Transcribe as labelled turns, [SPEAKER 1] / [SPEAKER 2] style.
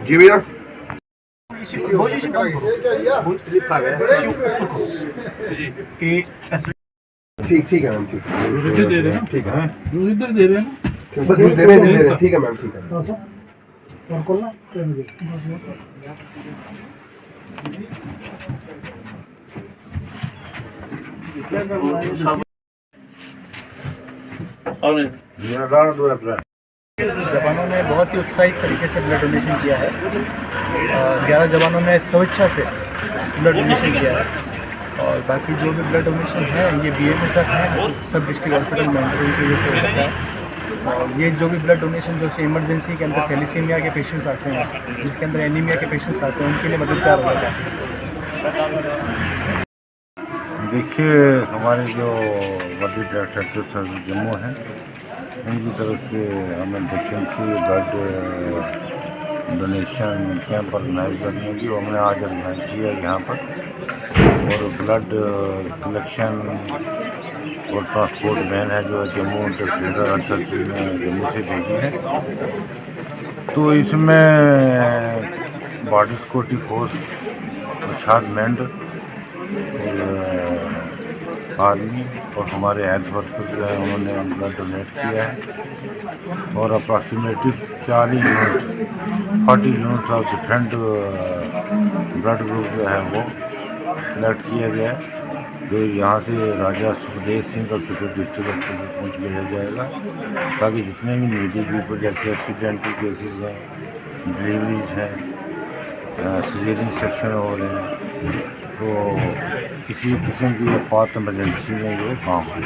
[SPEAKER 1] जी भैया ठीक है मैम ठीक है
[SPEAKER 2] दे रहे हैं,
[SPEAKER 1] ठीक है
[SPEAKER 2] इधर दे रहे हैं
[SPEAKER 1] बस जूस दे रहे हैं ठीक है मैम ठीक है
[SPEAKER 3] जवानों ने बहुत ही उत्साहित तरीके से ब्लड डोनेशन किया है। 11 जवानों ने स्वेच्छा से ब्लड डोनेशन किया है और बाकी जो भी ब्लड डोनेशन है ये BMO तक है, सब डिस्ट्रिक्ट हॉस्पिटल मॉनिटरिंग की वजह से होता है। और ये जो भी ब्लड डोनेशन जो इमरजेंसी के अंदर थैलेसीमिया के पेशेंट्स आते हैं, जिसके अंदर एनीमिया के पेशेंट्स आते हैं, उनके लिए मददगार होता है।
[SPEAKER 4] देखिए हमारे जो वर्दी डायरेक्टर जम्मू हैं, उनकी तरफ से हमें emergency blood donation camp organise करने की हमने आज ऑर्गेनाइज किया यहाँ पर। और ब्लड कलेक्शन और ट्रांसपोर्ट वैन है जो जम्मू सर्किल में जम्मू से भेजी है। तो इसमें बॉडी सिक्योरिटी फोर्स, छात्र आर्मी और हमारे हेल्थ वर्कर्स जो है उन्होंने ब्लड डोनेट किया है। और approximately 40 units of different blood group जो है वो कलेक्ट किया गया है, जो यहाँ से राजा सुखदेव सिंह और चित्र डिस्ट्रिक्ट हॉस्पिटल पहुँच भेजा जाएगा, ताकि जितने भी नीडी पीपल जैसे एक्सीडेंटल केसेस हैं, डिलीवरीज हैं, सीजरियन सेक्शन हो रहे हैं, तो किसी किस्म की आपात इमरजेंसी में ये काम है।